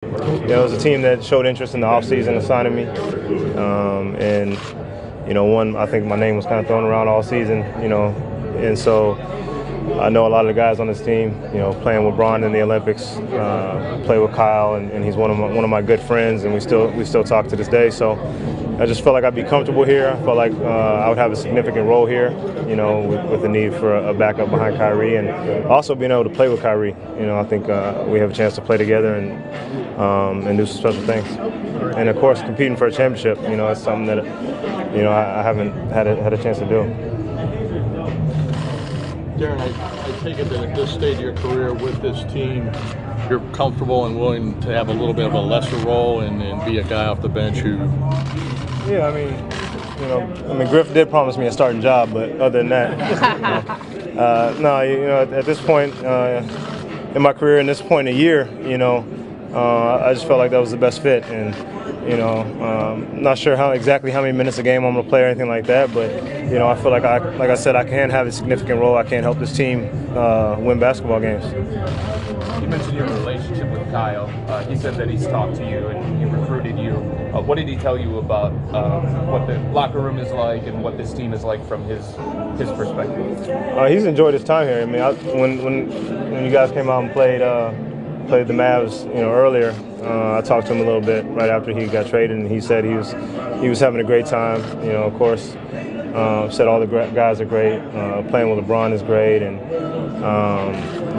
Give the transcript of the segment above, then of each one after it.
It was a team that showed interest in the offseason in signing me, and I think my name was kind of thrown around all season, and so I know a lot of the guys on this team, playing with Bron in the Olympics, play with Kyle, and he's one of my good friends, and we still talk to this day. So I just felt like I'd be comfortable here. I felt like I would have a significant role here, with the need for a backup behind Kyrie, and also being able to play with Kyrie. I think we have a chance to play together and do some special things. And of course, competing for a championship, it's something that I haven't had a chance to do. Deron, I take it that at this stage of your career with this team, you're comfortable and willing to have a little bit of a lesser role and be a guy off the bench who. Yeah, I mean, Griff did promise me a starting job, but other than that, at this point in my career, in this point in the year, I just felt like that was the best fit, and not sure exactly how many minutes a game I'm going to play or anything like that, but I feel like I said, I can have a significant role. I can help this team win basketball games. You mentioned your relationship with Kyle. He said that he's talked to you and he recruited you. What did he tell you about what the locker room is like and what this team is like from his perspective? He's enjoyed his time here. I mean, when you guys came out and played the Mavs, earlier, I talked to him a little bit right after he got traded, and he said he was having a great time. Of course, said all the guys are great. Playing with LeBron is great, and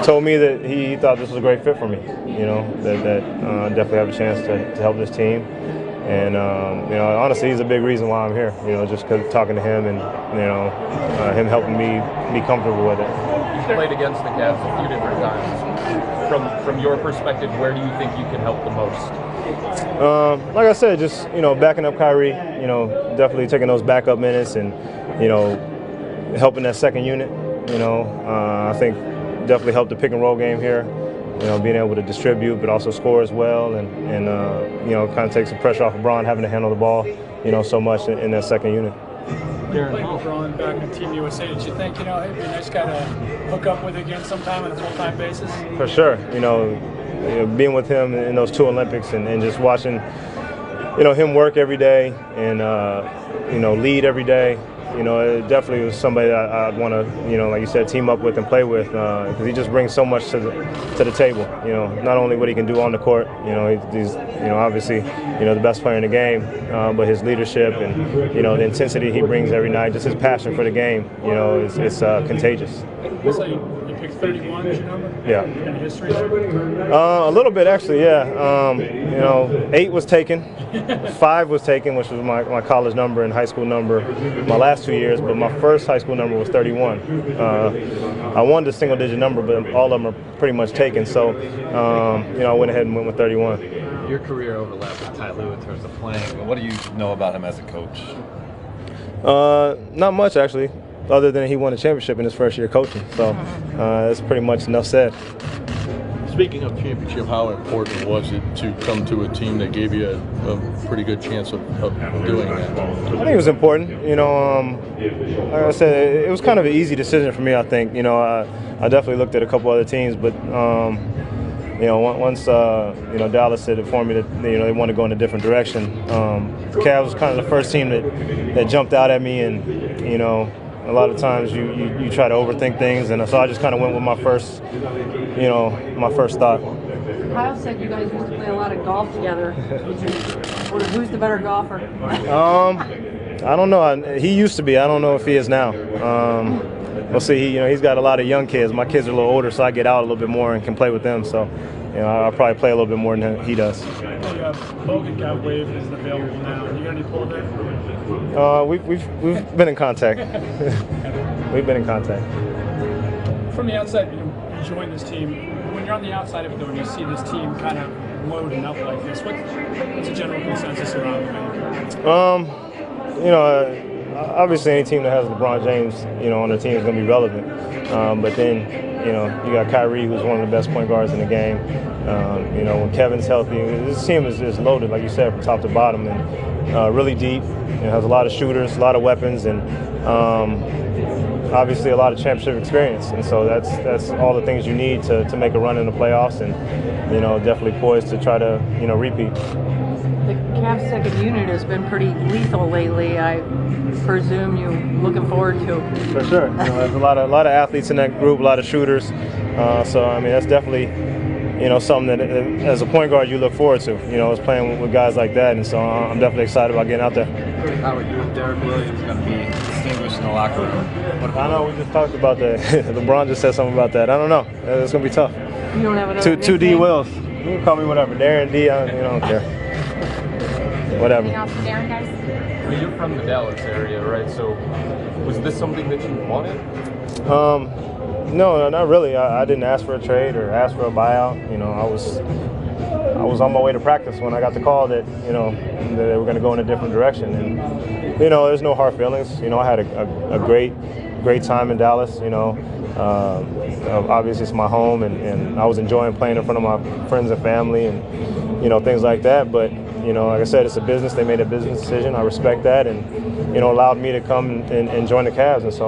told me that he thought this was a great fit for me. That definitely have a chance to help this team. And honestly, he's a big reason why I'm here. Just talking to him and him helping me be comfortable with it. You've played against the Cavs a few different times. From your perspective, where do you think you can help the most? Like I said, just backing up Kyrie. Definitely taking those backup minutes and helping that second unit. I think definitely helped the pick and roll game here. Being able to distribute but also score as well, and kind of take some pressure off of Bron having to handle the ball, so much in that second unit. Deron, playing with Bron back in Team USA, did you think, it'd be a nice guy to hook up with again sometime on a full-time basis? For sure. Being with him in those two Olympics and just watching, him work every day and, lead every day. It definitely was somebody that I'd want to, like you said, team up with and play with, because he just brings so much to the table. Not only what he can do on the court, he's obviously, the best player in the game, but his leadership and, the intensity he brings every night, just his passion for the game, it's contagious. So you picked 31 as your number? Yeah. In history? A little bit, actually, yeah. 8 was taken, 5 was taken, which was my college number and high school number my last 2 years, but my first high school number was 31. I won the single-digit number, but all of them are pretty much taken, so I went ahead and went with 31. Your career overlapped with Ty Lue in terms of playing. What do you know about him as a coach? Not much, actually, other than he won a championship in his first year coaching, so that's pretty much enough said. Speaking of championship, how important was it to come to a team that gave you a pretty good chance of doing that? I think it was important. Like I said, it was kind of an easy decision for me, I think. I definitely looked at a couple other teams, but once Dallas had informed me that they want to go in a different direction, Cavs was kind of the first team that jumped out at me, and a lot of times you try to overthink things, and so I just kind of went with my first thought. Kyle said you guys used to play a lot of golf together. Who's the better golfer? I don't know. He used to be. I don't know if he is now. We'll see. He's got a lot of young kids. My kids are a little older, so I get out a little bit more and can play with them. So, I'll probably play a little bit more than he does. Logan got waived and isn't available now. You got any pull there? We've been in contact. We've been in contact. From the outside, you join this team. When you're on the outside of it, though, and you see this team kind of loading up like this, what's the general consensus around it? Obviously any team that has LeBron James, on their team is going to be relevant. But then, you got Kyrie, who's one of the best point guards in the game. When Kevin's healthy, this team is loaded, like you said, from top to bottom, and really deep. It has a lot of shooters, a lot of weapons, and obviously a lot of championship experience, and so that's all the things you need to make a run in the playoffs, and definitely poised to try to repeat. The Cavs second unit has been pretty lethal lately. I presume you're looking forward to. For sure, there's a lot of athletes in that group, a lot of shooters. So I mean, that's definitely something that as a point guard you look forward to. Is playing with guys like that, and so I'm definitely excited about getting out there. How are you and Derek Williams going to be distinguished in the locker room? I know we just talked about that. LeBron just said something about that. I don't know. It's going to be tough. You don't have another Two D Wills. You can call me whatever. Darren D. I don't care. Whatever. Anything else for Deron, guys? I mean, you're from the Dallas area, right? So was this something that you wanted? No, not really. I didn't ask for a trade or ask for a buyout. I was on my way to practice when I got the call that that they were going to go in a different direction, and there's no hard feelings. I had a great time in Dallas. Obviously it's my home, and I was enjoying playing in front of my friends and family, and things like that. But like I said, it's a business. They made a business decision. I respect that, and allowed me to come and join the Cavs, and so.